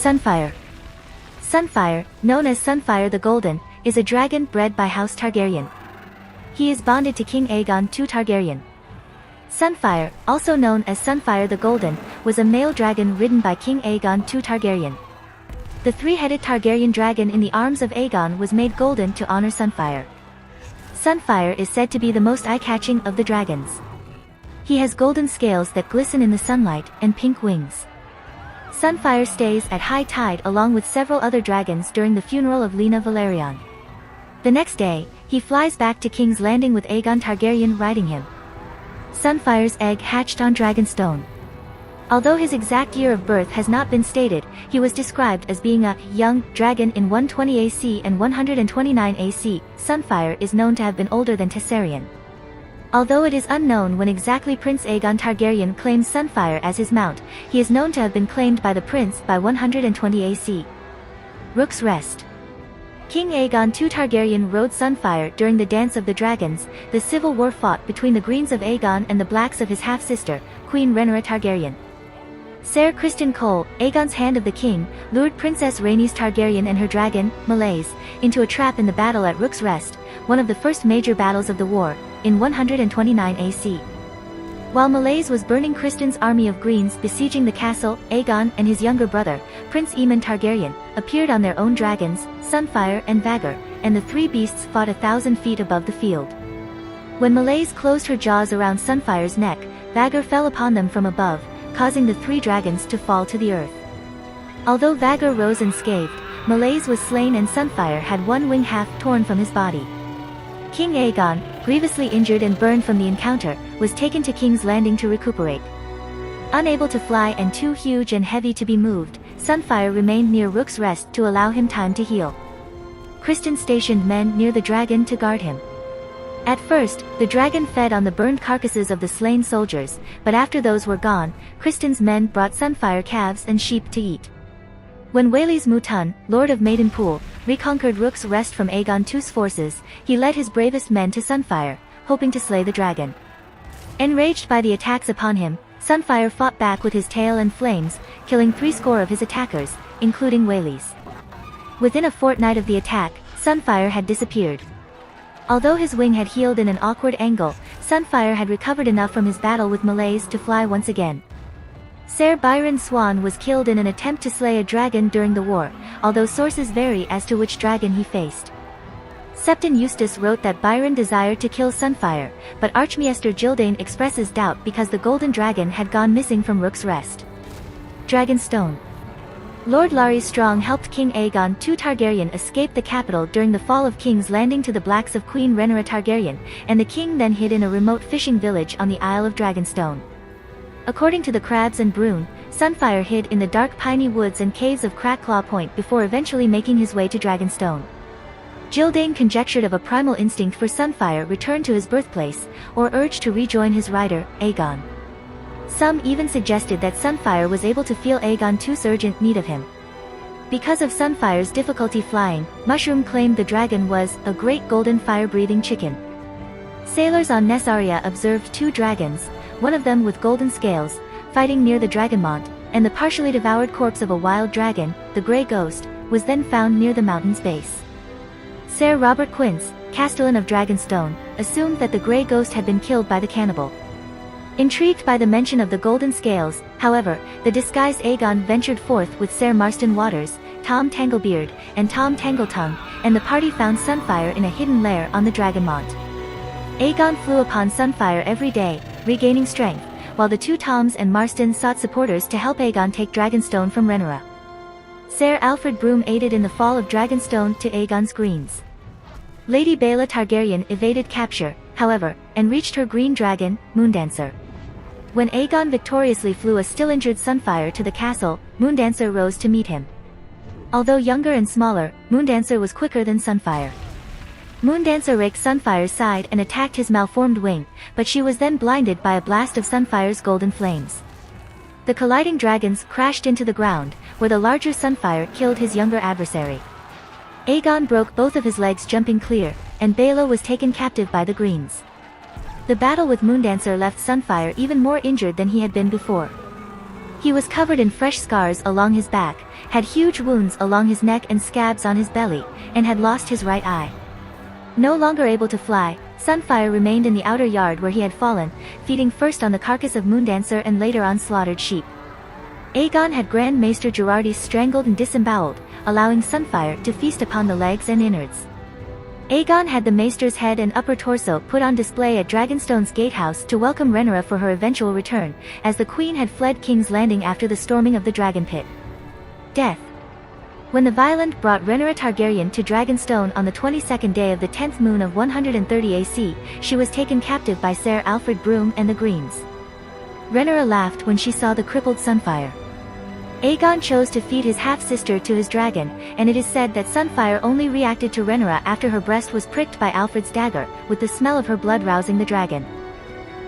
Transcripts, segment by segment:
Sunfyre. Sunfyre, known as Sunfyre the Golden, is a dragon bred by House Targaryen. He is bonded to King Aegon II Targaryen. Sunfyre, also known as Sunfyre the Golden, was a male dragon ridden by King Aegon II Targaryen. The three-headed Targaryen dragon in the arms of Aegon was made golden to honor Sunfyre. Sunfyre is said to be the most eye-catching of the dragons. He has golden scales that glisten in the sunlight, and pink wings. Sunfyre stays at high tide along with several other dragons during the funeral of Lena Valerion. The next day, he flies back to King's Landing with Aegon Targaryen riding him. Sunfyre's egg hatched on Dragonstone. Although his exact year of birth has not been stated, he was described as being a young dragon in 120 AC and 129 AC. Sunfyre is known to have been older than Targaryen. Although it is unknown when exactly Prince Aegon Targaryen claims Sunfyre as his mount, he is known to have been claimed by the prince by 120 AC. Rook's Rest. King Aegon II Targaryen rode Sunfyre during the Dance of the Dragons, the civil war fought between the Greens of Aegon and the Blacks of his half-sister, Queen Rhaenyra Targaryen. Ser Criston Cole, Aegon's Hand of the King, lured Princess Rhaenys Targaryen and her dragon, Melaise, into a trap in the battle at Rook's Rest, one of the first major battles of the war, in 129 AC. While Melaise was burning Criston's army of Greens besieging the castle, Aegon and his younger brother, Prince Aemon Targaryen, appeared on their own dragons, Sunfyre and Vhagar, and the three beasts fought 1,000 feet above the field. When Melaise closed her jaws around Sunfyre's neck, Vhagar fell upon them from above, causing the three dragons to fall to the earth. Although Vhagar rose unscathed, Melaise was slain and Sunfyre had one wing half torn from his body. King Aegon, grievously injured and burned from the encounter, was taken to King's Landing to recuperate. Unable to fly and too huge and heavy to be moved, Sunfyre remained near Rook's Rest to allow him time to heal. Criston stationed men near the dragon to guard him. At first, the dragon fed on the burned carcasses of the slain soldiers, but after those were gone, Criston's men brought Sunfyre calves and sheep to eat. When Waelys Mutun, Lord of Maidenpool, reconquered Rook's Rest from Aegon II's forces, he led his bravest men to Sunfyre, hoping to slay the dragon. Enraged by the attacks upon him, Sunfyre fought back with his tail and flames, killing 70 of his attackers, including Waelys. Within a fortnight of the attack, Sunfyre had disappeared. Although his wing had healed in an awkward angle, Sunfyre had recovered enough from his battle with Melaise to fly once again. Ser Byron Swan was killed in an attempt to slay a dragon during the war, although sources vary as to which dragon he faced. Septon Eustace wrote that Byron desired to kill Sunfyre, but Archmaester Gildain expresses doubt because the golden dragon had gone missing from Rook's Rest. Dragonstone. Lord Larry Strong helped King Aegon II Targaryen escape the capital during the fall of King's Landing to the Blacks of Queen Rhaenyra Targaryen, and the king then hid in a remote fishing village on the Isle of Dragonstone. According to the Crabs and Brune, Sunfyre hid in the dark piney woods and caves of Crackclaw Point before eventually making his way to Dragonstone. Gildain conjectured of a primal instinct for Sunfyre returned to his birthplace, or urged to rejoin his rider, Aegon. Some even suggested that Sunfyre was able to feel Aegon II's urgent need of him. Because of Sunfyre's difficulty flying, Mushroom claimed the dragon was a great golden fire-breathing chicken. Sailors on Nessaria observed two dragons, one of them with golden scales, fighting near the Dragonmont, and the partially devoured corpse of a wild dragon, the Grey Ghost, was then found near the mountain's base. Ser Robert Quince, Castellan of Dragonstone, assumed that the Grey Ghost had been killed by the cannibal. Intrigued by the mention of the golden scales, however, the disguised Aegon ventured forth with Ser Marston Waters, Tom Tanglebeard, and Tom Tangletongue, and the party found Sunfyre in a hidden lair on the Dragonmont. Aegon flew upon Sunfyre every day, regaining strength, while the two Toms and Marston sought supporters to help Aegon take Dragonstone from Rhaenyra. Ser Alfred Broom aided in the fall of Dragonstone to Aegon's Greens. Lady Baela Targaryen evaded capture, however, and reached her green dragon, Moondancer. When Aegon victoriously flew a still-injured Sunfyre to the castle, Moondancer rose to meet him. Although younger and smaller, Moondancer was quicker than Sunfyre. Moondancer raked Sunfyre's side and attacked his malformed wing, but she was then blinded by a blast of Sunfyre's golden flames. The colliding dragons crashed into the ground, where the larger Sunfyre killed his younger adversary. Aegon broke both of his legs jumping clear, and Baela was taken captive by the Greens. The battle with Moondancer left Sunfyre even more injured than he had been before. He was covered in fresh scars along his back, had huge wounds along his neck and scabs on his belly, and had lost his right eye. No longer able to fly, Sunfyre remained in the outer yard where he had fallen, feeding first on the carcass of Moondancer and later on slaughtered sheep. Aegon had Grand Maester Gerardis strangled and disemboweled, allowing Sunfyre to feast upon the legs and innards. Aegon had the Maester's head and upper torso put on display at Dragonstone's gatehouse to welcome Rhaenyra for her eventual return, as the Queen had fled King's Landing after the storming of the Dragon Pit. Death. When the Violent brought Rhaenyra Targaryen to Dragonstone on the 22nd day of the 10th moon of 130 AC, she was taken captive by Ser Alfred Broom and the Greens. Rhaenyra laughed when she saw the crippled Sunfyre. Aegon chose to feed his half-sister to his dragon, and it is said that Sunfyre only reacted to Rhaenyra after her breast was pricked by Alfred's dagger, with the smell of her blood rousing the dragon.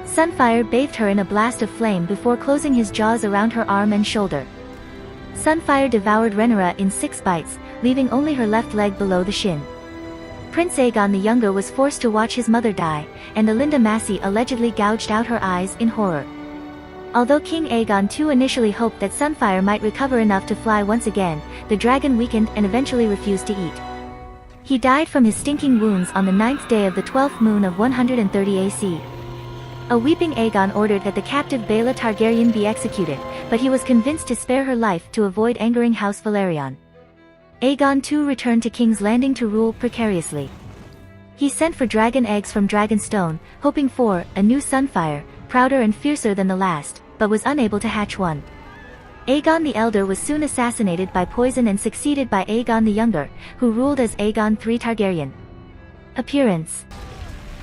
Sunfyre bathed her in a blast of flame before closing his jaws around her arm and shoulder. Sunfyre devoured Rhaenyra in 6 bites, leaving only her left leg below the shin. Prince Aegon the Younger was forced to watch his mother die, and Alinda Massey allegedly gouged out her eyes in horror. Although King Aegon II initially hoped that Sunfyre might recover enough to fly once again, the dragon weakened and eventually refused to eat. He died from his stinking wounds on the 9th day of the 12th moon of 130 AC. A weeping Aegon ordered that the captive Baela Targaryen be executed, but he was convinced to spare her life to avoid angering House Velaryon. Aegon II returned to King's Landing to rule precariously. He sent for dragon eggs from Dragonstone, hoping for a new Sunfyre, prouder and fiercer than the last, but was unable to hatch one. Aegon the Elder was soon assassinated by poison and succeeded by Aegon the Younger, who ruled as Aegon III Targaryen. Appearance.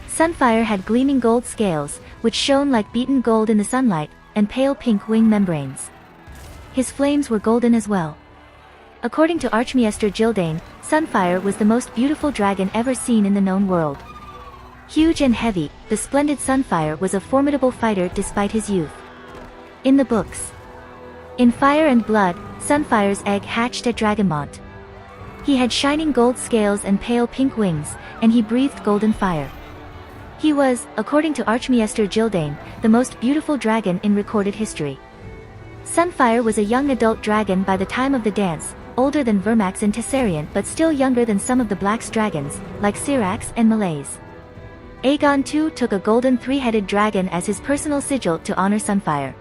Sunfyre had gleaming gold scales, which shone like beaten gold in the sunlight, and pale pink wing membranes. His flames were golden as well. According to Archmaester Gildane, Sunfyre was the most beautiful dragon ever seen in the known world. Huge and heavy, the splendid Sunfyre was a formidable fighter despite his youth. In the books. In Fire and Blood, Sunfyre's egg hatched at Dragonmont. He had shining gold scales and pale pink wings, and he breathed golden fire. He was, according to Archmaester Gildane, the most beautiful dragon in recorded history. Sunfyre was a young adult dragon by the time of the dance, older than Vermax and Tessarion but still younger than some of the Black's dragons, like Syrax and Malaise. Aegon II took a golden 3-headed dragon as his personal sigil to honor Sunfyre.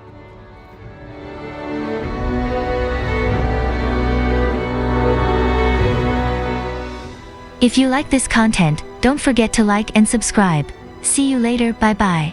If you like this content, don't forget to like and subscribe. See you later, bye bye.